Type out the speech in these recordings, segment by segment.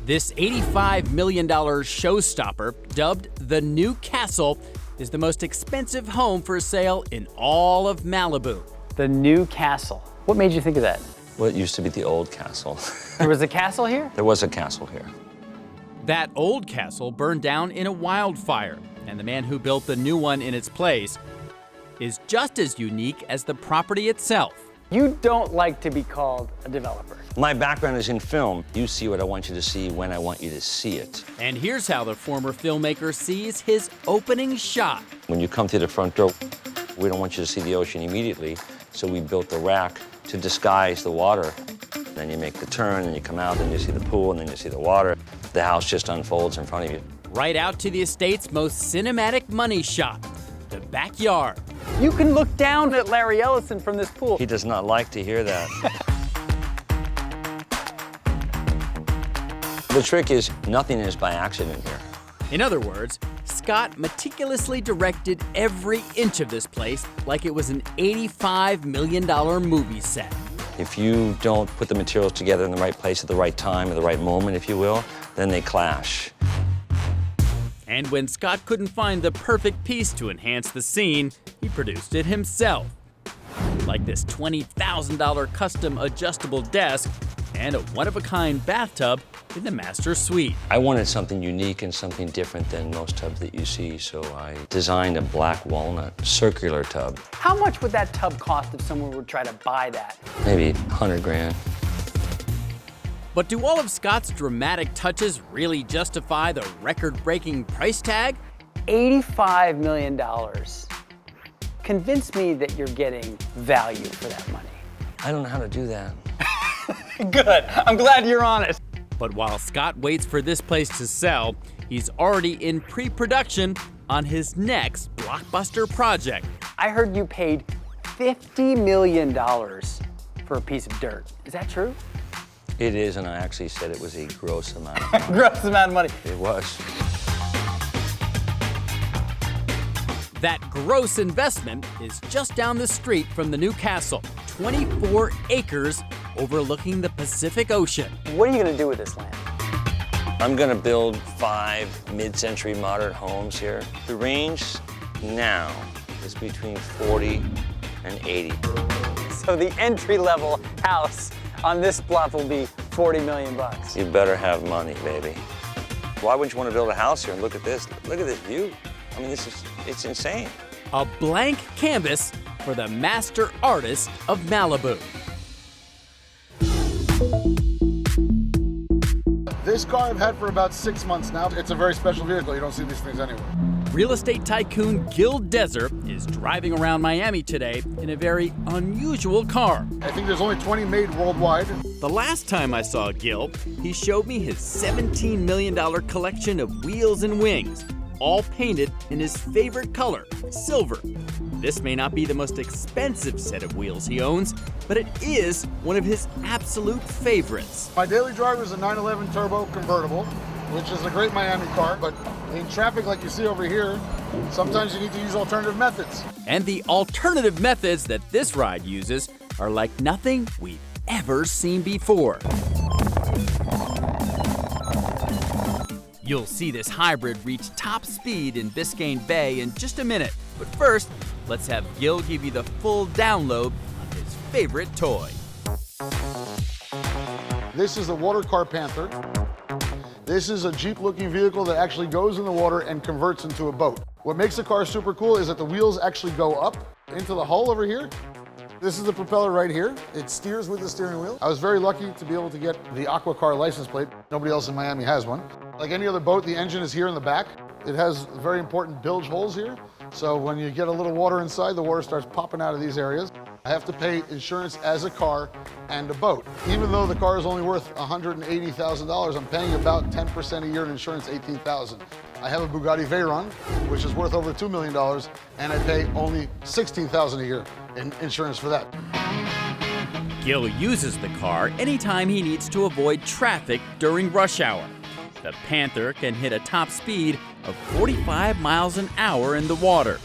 This $85 million showstopper, dubbed the New Castle, is the most expensive home for sale in all of Malibu. The New Castle. What made you think of that? Well, it used to be the old castle. There was a castle here? There was a castle here. That old castle burned down in a wildfire, and the man who built the new one in its place is just as unique as the property itself. You don't like to be called a developer. My background is in film. You see what I want you to see when I want you to see it. And here's how the former filmmaker sees his opening shot. When you come through the front door, we don't want you to see the ocean immediately, so we built the rack to disguise the water. Then you make the turn, and you come out, and you see the pool, and then you see the water. The house just unfolds in front of you. Right out to the estate's most cinematic money shot, the backyard. You can look down at Larry Ellison from this pool. He does not like to hear that. The trick is, nothing is by accident here. In other words, Scott meticulously directed every inch of this place like it was an $85 million movie set. If you don't put the materials together in the right place at the right time, at the right moment, if you will, then they clash. And when Scott couldn't find the perfect piece to enhance the scene, he produced it himself. Like this $20,000 custom adjustable desk and a one-of-a-kind bathtub in the master suite. I wanted something unique and something different than most tubs that you see, so I designed a black walnut circular tub. How much would that tub cost if someone would try to buy that? Maybe 100 grand. But do all of Scott's dramatic touches really justify the record-breaking price tag? $85 million. Convince me that you're getting value for that money. I don't know how to do that. Good. I'm glad you're honest. But while Scott waits for this place to sell, he's already in pre-production on his next blockbuster project. I heard you paid $50 million for a piece of dirt. Is that true? It is, and I actually said it was a gross amount of money. Gross amount of money. It was. That gross investment is just down the street from the New Castle, 24 acres overlooking the Pacific Ocean. What are you going to do with this land? I'm going to build 5 mid-century modern homes here. The range now is between 40 and 80. So the entry-level house on this bluff will be $40 million. You better have money, baby. Why wouldn't you want to build a house here? And look at this. Look at this view. I mean, it's insane. A blank canvas for the master artist of Malibu. This car I've had for about 6 months now. It's a very special vehicle. You don't see these things anywhere. Real estate tycoon Gil Desert is driving around Miami today in a very unusual car. I think there's only 20 made worldwide. The last time I saw Gil, he showed me his $17 million collection of wheels and wings, all painted in his favorite color, silver. This may not be the most expensive set of wheels he owns, but it is one of his absolute favorites. My daily driver is a 911 Turbo convertible, which is a great Miami car, but in traffic like you see over here, sometimes you need to use alternative methods. And the alternative methods that this ride uses are like nothing we've ever seen before. You'll see this hybrid reach top speed in Biscayne Bay in just a minute. But first, let's have Gil give you the full download on his favorite toy. This is the water Car Panther. This is a Jeep-looking vehicle that actually goes in the water and converts into a boat. What makes the car super cool is that the wheels actually go up into the hull over here. This is the propeller right here. It steers with the steering wheel. I was very lucky to be able to get the Aqua Car license plate. Nobody else in Miami has one. Like any other boat, the engine is here in the back. It has very important bilge holes here. So when you get a little water inside, the water starts popping out of these areas. I have to pay insurance as a car and a boat. Even though the car is only worth $180,000, I'm paying about 10% a year in insurance, $18,000. I have a Bugatti Veyron, which is worth over $2 million, and I pay only $16,000 a year in insurance for that. Gil uses the car anytime he needs to avoid traffic during rush hour. The Panther can hit a top speed of 45 miles an hour in the water.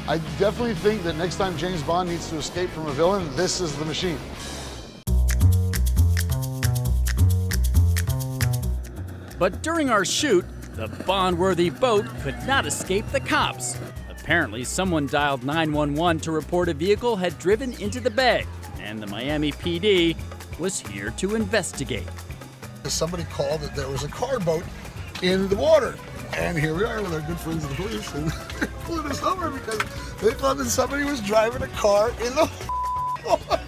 I definitely think that next time James Bond needs to escape from a villain, this is the machine. But during our shoot, the bond-worthy boat could not escape the cops. Apparently, someone dialed 911 to report a vehicle had driven into the bay, and the Miami PD was here to investigate. Somebody called that there was a car boat in the water. And here we are with our good friends of the police, and they pulled us over because they thought that somebody was driving a car in the water.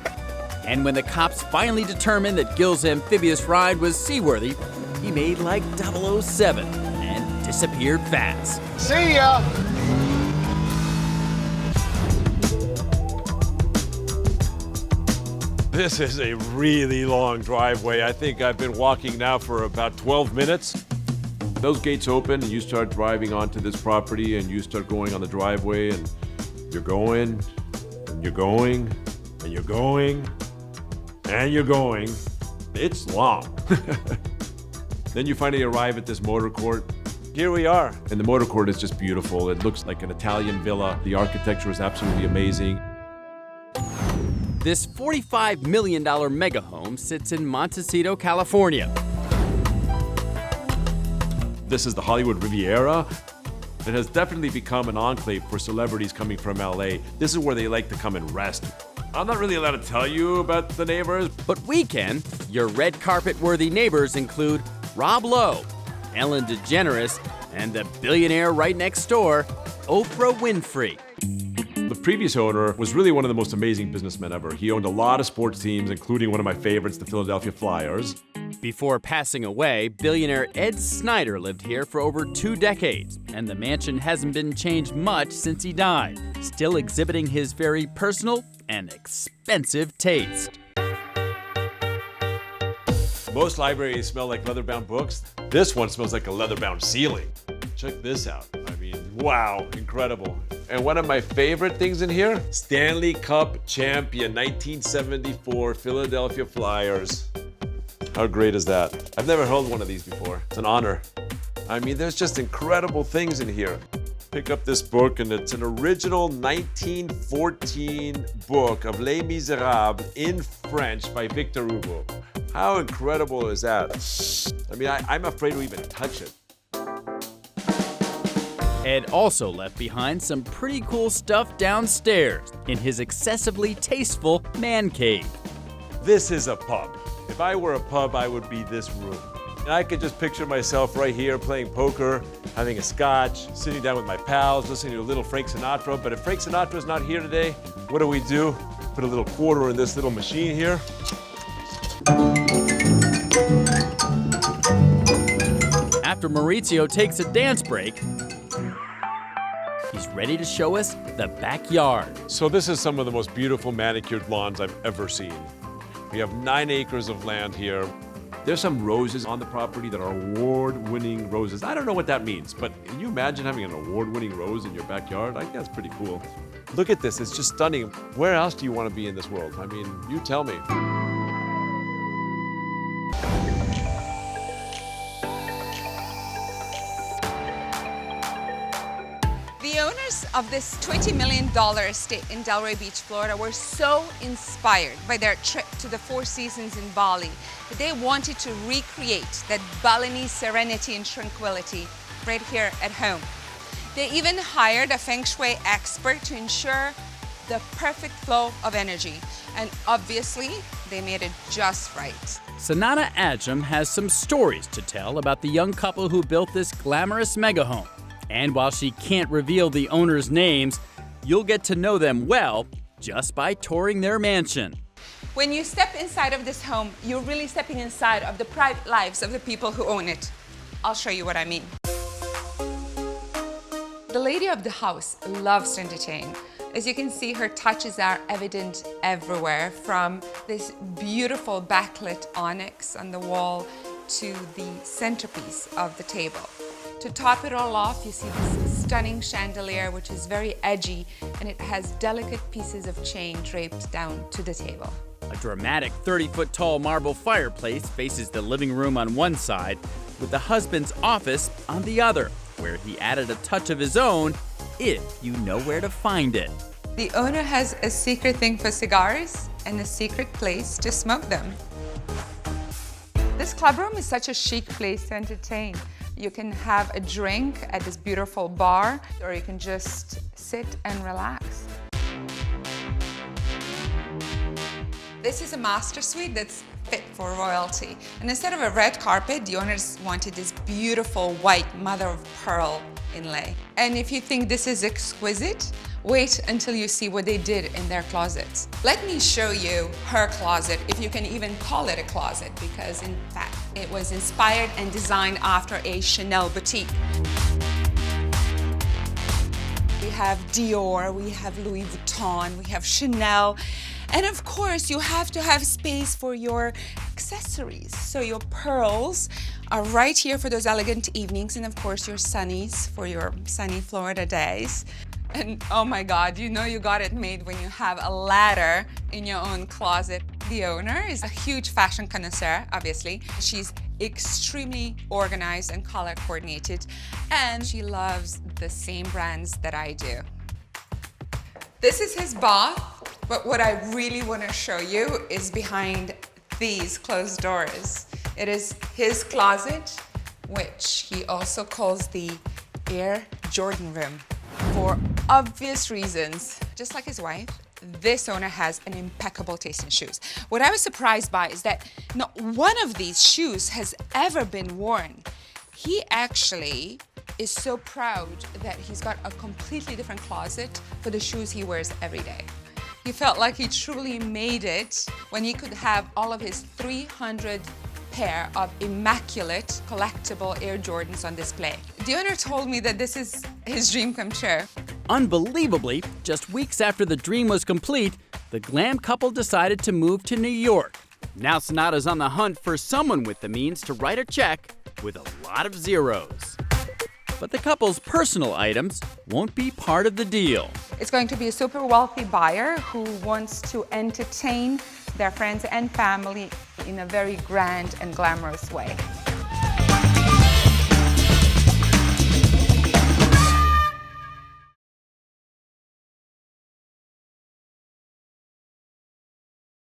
And when the cops finally determined that Gil's amphibious ride was seaworthy, he made like 007 and disappeared fast. See ya! This is a really long driveway. I think I've been walking now for about 12 minutes. Those gates open and you start driving onto this property and you start going on the driveway and you're going and you're going and you're going and you're going. It's long. Then you finally arrive at this motor court. Here we are. And the motor court is just beautiful. It looks like an Italian villa. The architecture is absolutely amazing. This $45 million mega home sits in Montecito, California. This is the Hollywood Riviera. It has definitely become an enclave for celebrities coming from LA. This is where they like to come and rest. I'm not really allowed to tell you about the neighbors. But we can. Your red carpet-worthy neighbors include Rob Lowe, Ellen DeGeneres, and the billionaire right next door, Oprah Winfrey. The previous owner was really one of the most amazing businessmen ever. He owned a lot of sports teams, including one of my favorites, the Philadelphia Flyers. Before passing away, billionaire Ed Snyder lived here for over 2 decades, and the mansion hasn't been changed much since he died, still exhibiting his very personal and expensive taste. Most libraries smell like leather-bound books. This one smells like a leather-bound ceiling. Check this out. I mean, wow, incredible. And one of my favorite things in here, Stanley Cup champion, 1974 Philadelphia Flyers. How great is that? I've never held one of these before. It's an honor. I mean, there's just incredible things in here. Pick up this book, and it's an original 1914 book of Les Miserables in French by Victor Hugo. How incredible is that? I mean, I'm afraid to even touch it. Ed also left behind some pretty cool stuff downstairs in his excessively tasteful man cave. This is a pub. If I were a pub, I would be this room. And I could just picture myself right here playing poker, having a scotch, sitting down with my pals, listening to a little Frank Sinatra. But if Frank Sinatra's not here today, what do? Put a little quarter in this little machine here. After Maurizio takes a dance break, he's ready to show us the backyard. So this is some of the most beautiful manicured lawns I've ever seen. We have 9 acres of land here. There's some roses on the property that are award-winning roses. I don't know what that means, but can you imagine having an award-winning rose in your backyard? I think that's pretty cool. Look at this, it's just stunning. Where else do you want to be in this world? I mean, you tell me. The owners of this $20 million estate in Delray Beach, Florida were so inspired by their trip to the Four Seasons in Bali that they wanted to recreate that Balinese serenity and tranquility right here at home. They even hired a Feng Shui expert to ensure the perfect flow of energy. And obviously, they made it just right. Sanana Ajam has some stories to tell about the young couple who built this glamorous mega home. And while she can't reveal the owners' names, you'll get to know them well just by touring their mansion. When you step inside of this home, you're really stepping inside of the private lives of the people who own it. I'll show you what I mean. The lady of the house loves to entertain. As you can see, her touches are evident everywhere, from this beautiful backlit onyx on the wall to the centerpiece of the table. To top it all off, you see this stunning chandelier, which is very edgy, and it has delicate pieces of chain draped down to the table. A dramatic 30-foot tall marble fireplace faces the living room on one side, with the husband's office on the other, where he added a touch of his own, if you know where to find it. The owner has a secret thing for cigars and a secret place to smoke them. This clubroom is such a chic place to entertain. You can have a drink at this beautiful bar, or you can just sit and relax. This is a master suite that's fit for royalty. And instead of a red carpet, the owners wanted this beautiful white mother of pearl inlay. And if you think this is exquisite, wait until you see what they did in their closets. Let me show you her closet, if you can even call it a closet, because in fact, it was inspired and designed after a Chanel boutique. We have Dior, we have Louis Vuitton, we have Chanel. And of course, you have to have space for your accessories. So your pearls are right here for those elegant evenings, and of course your sunnies for your sunny Florida days. And oh my God, you know you got it made when you have a ladder in your own closet. The owner is a huge fashion connoisseur, obviously. She's extremely organized and color coordinated, and she loves the same brands that I do. This is his bath, but what I really want to show you is behind these closed doors. It is his closet, which he also calls the Air Jordan room. For obvious reasons, just like his wife, this owner has an impeccable taste in shoes. What I was surprised by is that not one of these shoes has ever been worn. He actually is so proud that he's got a completely different closet for the shoes he wears every day. He felt like he truly made it when he could have all of his 300 pair of immaculate collectible Air Jordans on display. The owner told me that this is his dream come true. Unbelievably, just weeks after the dream was complete, the glam couple decided to move to New York. Now Sonata's on the hunt for someone with the means to write a check with a lot of zeros. But the couple's personal items won't be part of the deal. It's going to be a super wealthy buyer who wants to entertain their friends and family in a very grand and glamorous way.